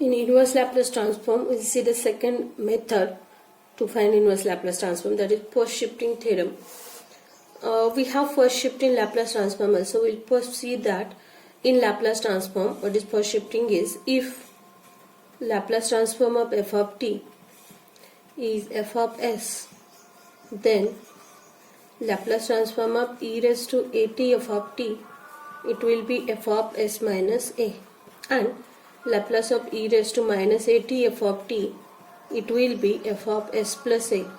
In inverse Laplace transform, we'll see the second method to find inverse Laplace transform, that is first shifting theorem. We have first shifting Laplace transform also. We'll first see that in Laplace transform, what is first shifting is, if Laplace transform of f of t is f of s, then Laplace transform of e raised to at f of t, it will be f of s minus a, and Laplace of e raised to minus at f of t, it will be f of s plus a.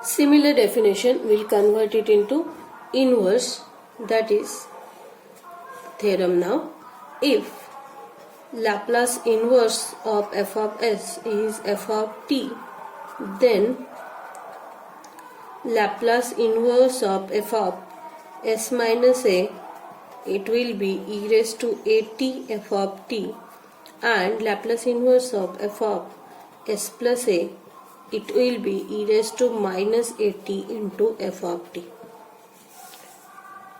Similar definition, we'll convert it into inverse, that is theorem now. If Laplace inverse of f of s is f of t, then Laplace inverse of f of s minus a, it will be e raised to at f of t, and Laplace inverse of f of s plus a, it will be e raised to minus at into f of t.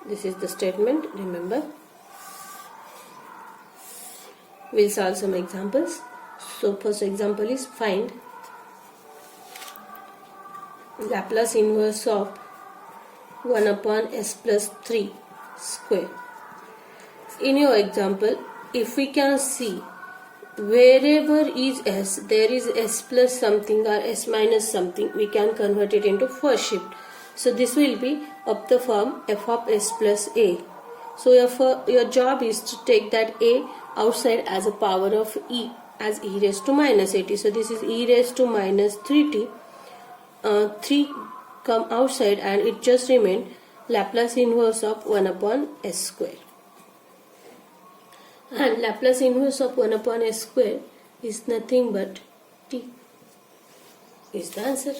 This is the statement, remember. We'll solve some examples. So first example is, find Laplace inverse of 1 upon s plus 3 square. In your example, if we can see wherever is s, there is s plus something or s minus something, we can convert it into first shift. So this will be of the form f of s plus a. So your job is to take that a outside as a power of e, as e raised to minus at. So this is e raised to minus 3t. 3 come outside and it just remain Laplace inverse of 1 upon s square. And Laplace inverse of 1 upon s square is nothing but t. Is the answer.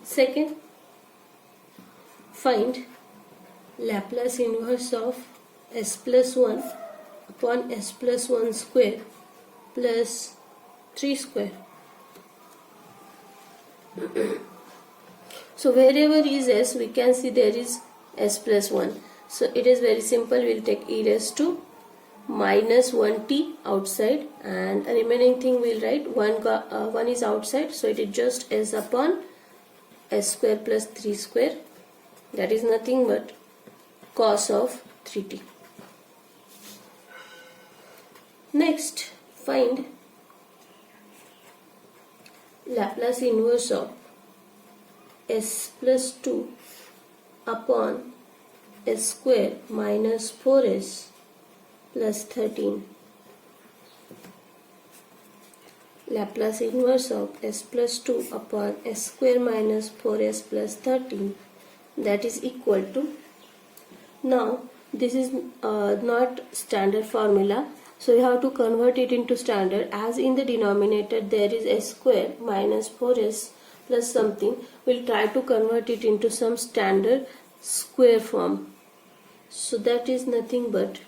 Second, find Laplace inverse of s plus 1 upon s plus 1 square plus 3 square. So wherever is s, we can see there is s plus 1. So it is very simple. We'll take e raised to minus 1t outside, and the remaining thing we'll write 1 is outside, so it is just s upon s square plus 3 square, that is nothing but cos of 3t. Next, find Laplace inverse of s plus 2 upon s square minus 4s plus 13. Laplace inverse of s plus 2 upon s square minus 4s plus 13, that is equal to, now this is not standard formula, so you have to convert it into standard. As in the denominator there is s square minus 4s plus something, we'll try to convert it into some standard square form. So that is nothing but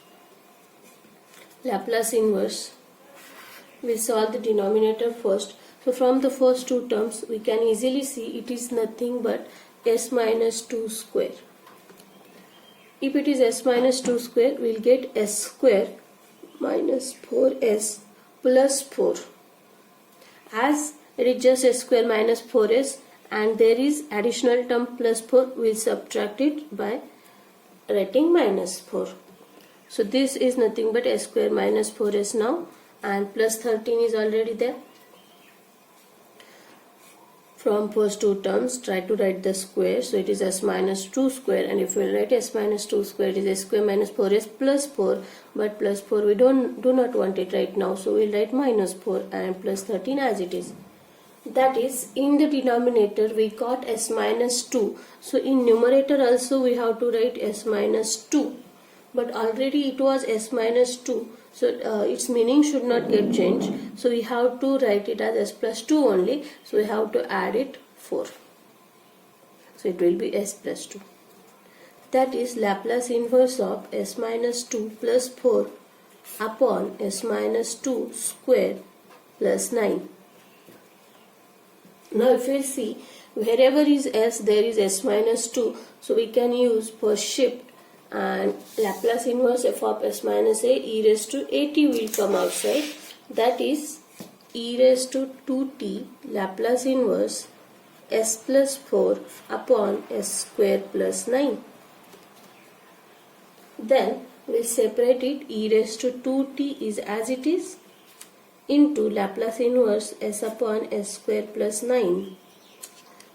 Laplace inverse. We solve the denominator first. So from the first two terms we can easily see it is nothing but s minus 2 square. If it is s minus 2 square, we'll get s square minus 4s plus 4. As it is just s square minus 4s and there is additional term plus 4, we'll subtract it by writing minus 4. So this is nothing but s square minus 4s now, and plus 13 is already there. From first two terms, try to write the square. So it is s minus 2 square, and if we write s minus 2 square, it is s square minus 4s plus 4. But plus 4 we do not want it right now, so we'll write minus 4 and plus 13 as it is. That is, in the denominator we got s minus 2. So in numerator also we have to write s minus 2. But already it was s minus 2. So its meaning should not get changed. So we have to write it as s plus 2 only. So we have to add it 4. So it will be s plus 2. That is Laplace inverse of s minus 2 plus 4 upon s minus 2 square plus 9. Now if we see wherever is s, there is s minus 2. So we can use first shift and Laplace inverse f of s minus a e raised to at will come outside. That is e raised to 2t Laplace inverse s plus 4 upon s square plus 9. Then we separate it. E raised to 2t is as it is into Laplace inverse s upon s square plus 9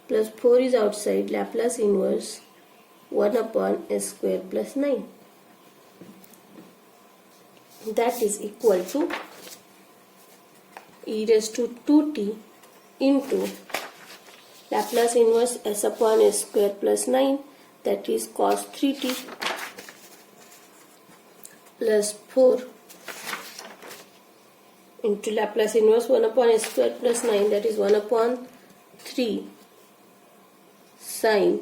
plus 4 is outside, Laplace inverse 1 upon s square plus 9. That is equal to e raised to 2t into Laplace inverse s upon s square plus 9, that is cos 3t plus 4 into Laplace inverse 1 upon s square plus 9, that is 1 upon 3 sin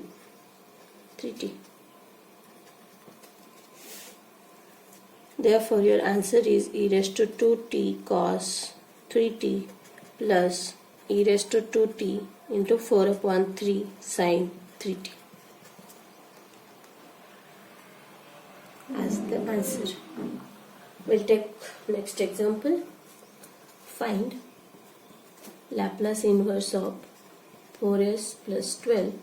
3t. Therefore, your answer is e raised to 2t cos 3t plus e raised to 2t into 4 upon 3 sin 3t as the answer. We'll take next example. Find Laplace inverse of 4s plus 12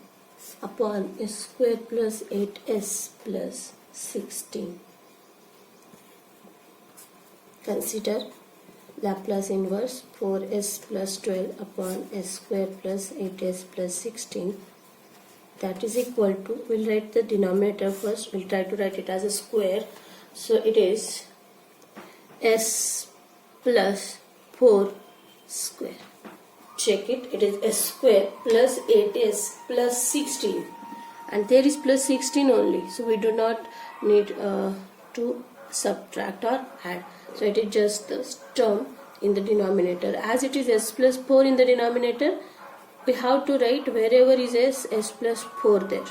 upon s square plus 8s plus 16. Consider Laplace inverse 4s plus 12 upon s square plus 8s plus 16. That is equal to, we'll write the denominator first. We'll try to write it as a square. So it is s plus 4 square. Check it. It is s square plus 8s plus 16. And there is plus 16 only. So we do not need to subtract or add. So it is just the term in the denominator. As it is s plus 4 in the denominator, we have to write wherever is s plus 4 there.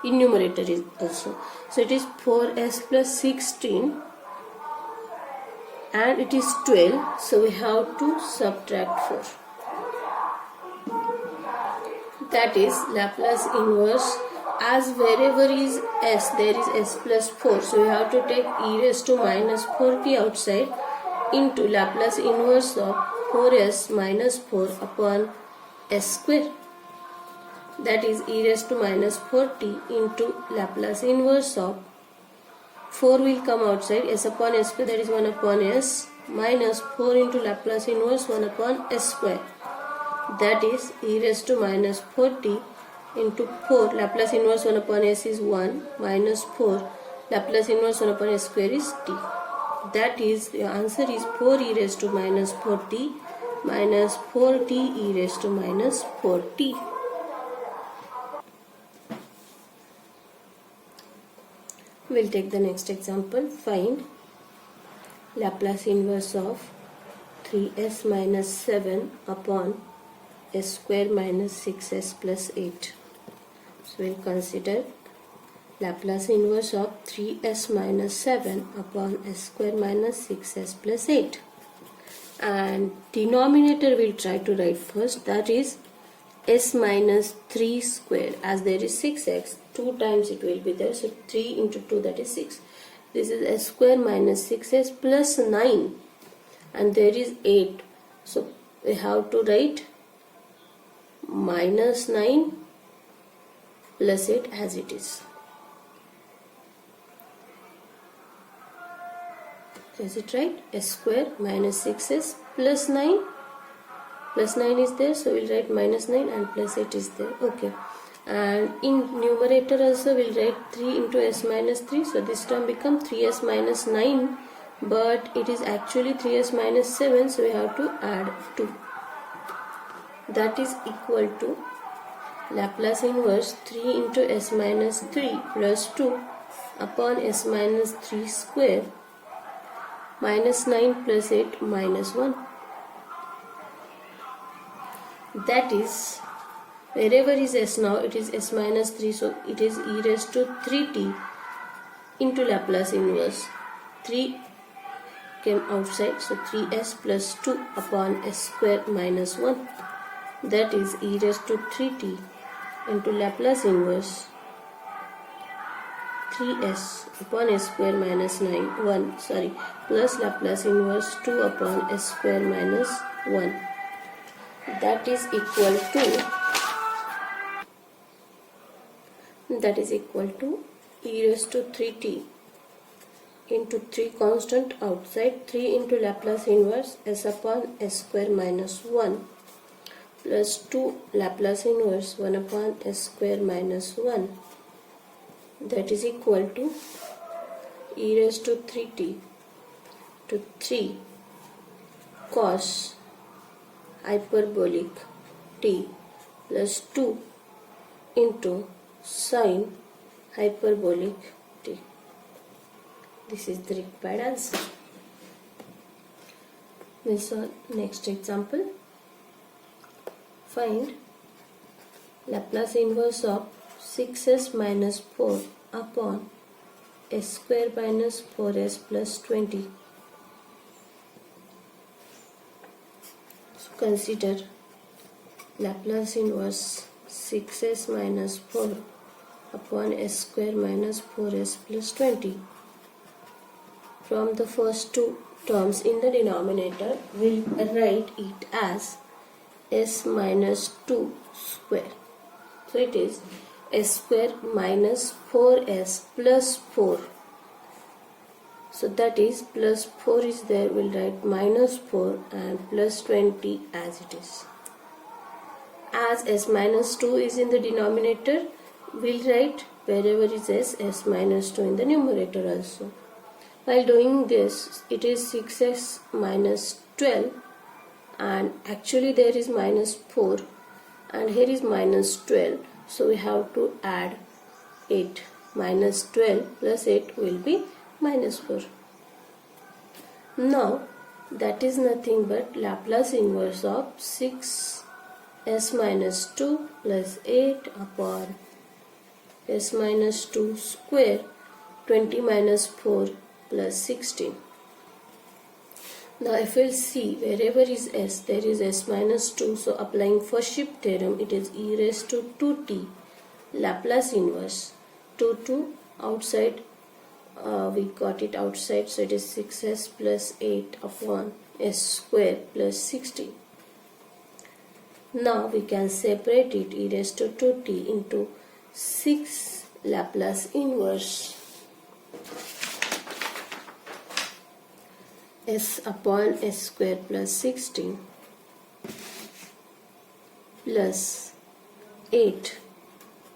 In numerator is also. So it is 4s plus 16 and it is 12. So we have to subtract 4. That is Laplace inverse, as wherever is s, there is s plus 4. So we have to take e raised to minus 4t outside into Laplace inverse of 4s minus 4 upon s square. That is e raised to minus 4t into Laplace inverse of 4 will come outside, s upon s square, that is 1 upon s, minus 4 into Laplace inverse 1 upon s square. That is e raised to minus 4t into 4, Laplace inverse 1 upon s is 1, minus 4, Laplace inverse 1 upon s square is t. That is, the answer is 4 e raised to minus 4t minus 4t e raised to minus 4t. We'll take the next example. Find Laplace inverse of 3s minus 7 upon s square minus 6s plus 8. So we'll consider Laplace inverse of 3s minus 7 upon s square minus 6s plus 8. And denominator we'll try to write first, that is s minus 3 square. As there is 6x, 2 times it will be there. So 3 into 2, that is 6. This is s square minus 6s plus 9. And there is 8. So we have to write minus 9 plus 8 as it is. Is it right? S square minus 6s plus 9. Plus 9 is there, so we'll write minus 9 and plus 8 is there. Okay. And in numerator also we'll write 3 into s minus 3. So this term becomes 3s minus 9. But it is actually 3s minus 7. So we have to add 2. That is equal to Laplace inverse 3 into s minus 3 plus 2 upon s minus 3 square minus 9 plus 8 minus 1. That is, wherever is s now, it is s minus 3, so it is e raised to 3t into Laplace inverse. 3 came outside, so 3s plus 2 upon s square minus 1. That is e raised to 3t into Laplace inverse 3s upon s square minus 1 plus Laplace inverse 2 upon s square minus 1. That is equal to e raised to 3t into 3 constant outside, 3 into Laplace inverse s upon s square minus 1 plus 2 Laplace inverse 1 upon s square minus 1. That is equal to e raised to 3t to 3 cos hyperbolic t plus 2 into sine hyperbolic t. This is the required answer. We'll solve next example. Find Laplace inverse of 6s minus 4 upon s square minus 4s plus 20. So consider Laplace inverse 6s minus 4 upon s square minus 4s plus 20. From the first two terms in the denominator, we'll write it as s minus 2 square. So it is s square minus 4s plus 4. So that is plus 4 is there, we'll write minus 4 and plus 20 as it is. As s minus 2 is in the denominator, we'll write wherever is s minus 2 in the numerator also. While doing this, it is 6s minus 12 and actually there is minus 4 and here is minus 12, so we have to add 8. Minus 12 plus 8 will be minus 4. Now that is nothing but Laplace inverse of 6s minus 2 plus 8 upon s minus 2 square 20 minus 4 plus 16. Now if we'll see wherever is s, there is s minus 2, so applying first shift theorem, it is e raised to 2t Laplace inverse 2 outside, we got it outside, so it is 6s plus 8 upon s square plus 16. Now we can separate it, e raised to 2t into 6 Laplace inverse s upon s square plus 16 plus 8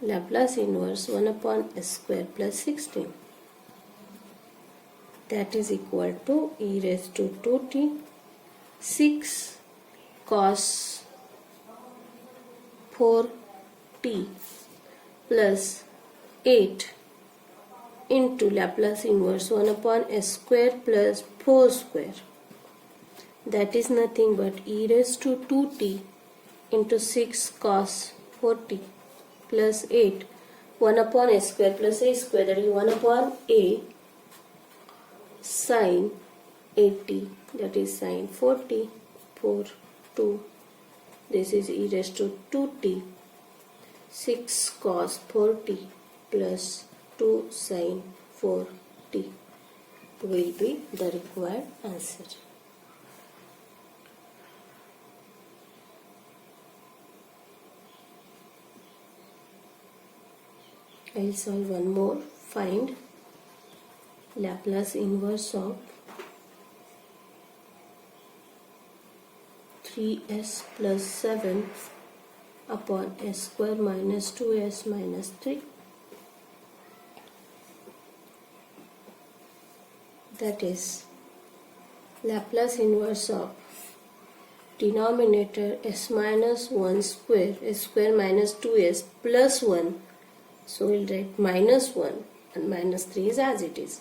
Laplace inverse 1 upon s square plus 16. That is equal to e raised to 2t 6 cos 4t plus 8 into Laplace inverse 1 upon s square plus 4 square. That is nothing but e raised to 2t into 6 cos 4t plus 8 1 upon s square plus a square, that is 1 upon a sin 8t, that is sin 4t 4 2. This is e raised to 2t 6 cos 4t plus 2 sin 4t will be the required answer. I will solve one more. Find Laplace inverse of 3s plus 7 upon s square minus 2s minus 3. That is Laplace inverse of denominator s minus 1 square, s square minus 2s plus 1. So we'll write minus 1 and minus 3 is as it is.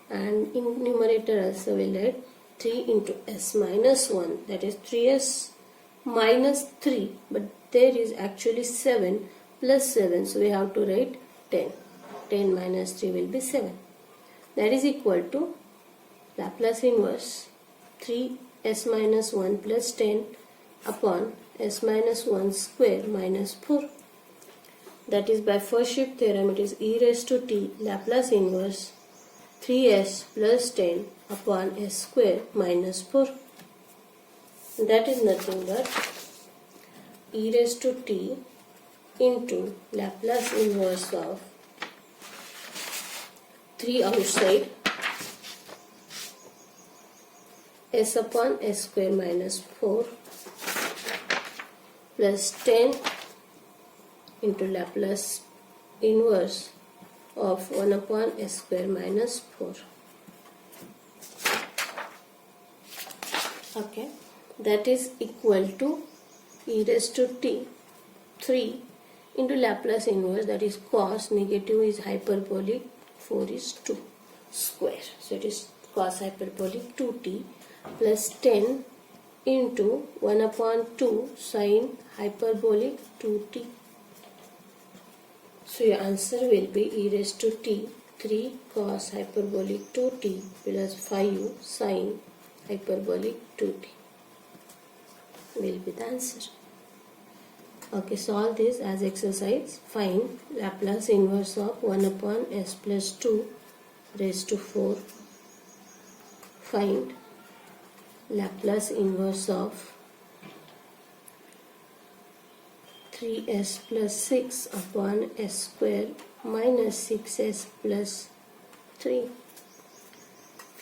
And in numerator also we'll write 3 into s minus 1, that is 3s minus 3, but there is actually 7 plus 7, so we have to write 10. 10 minus 3 will be 7. That is equal to Laplace inverse 3s minus 1 plus 10 upon s minus 1 square minus 4. that is by first shift theorem, it is e raised to t Laplace inverse 3s plus 10 upon s square minus 4. That is nothing but e raised to t into Laplace inverse of 3 outside s upon s square minus 4 plus 10 into Laplace inverse of 1 upon s square minus 4. Okay, that is equal to e raised to t 3 into Laplace inverse, that is cos, negative is hyperbolic, 4 is 2 square. So it is cos hyperbolic 2t plus 10 into 1 upon 2 sin hyperbolic 2t. So your answer will be e raised to t 3 cos hyperbolic 2t plus 5 sin hyperbolic 2t will be the answer. Okay, solve this as exercise. Find Laplace inverse of 1 upon s plus 2 raised to 4. Find Laplace inverse of 3s plus 6 upon s square minus 6s plus 3.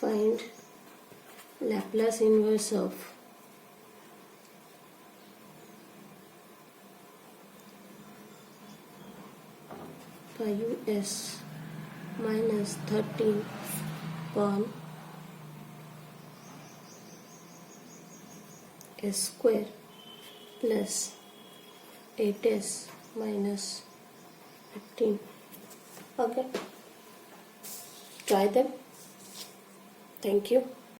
Find Laplace inverse of 5s minus 13 upon s square plus 8s minus 15. Okay, try them. Thank you.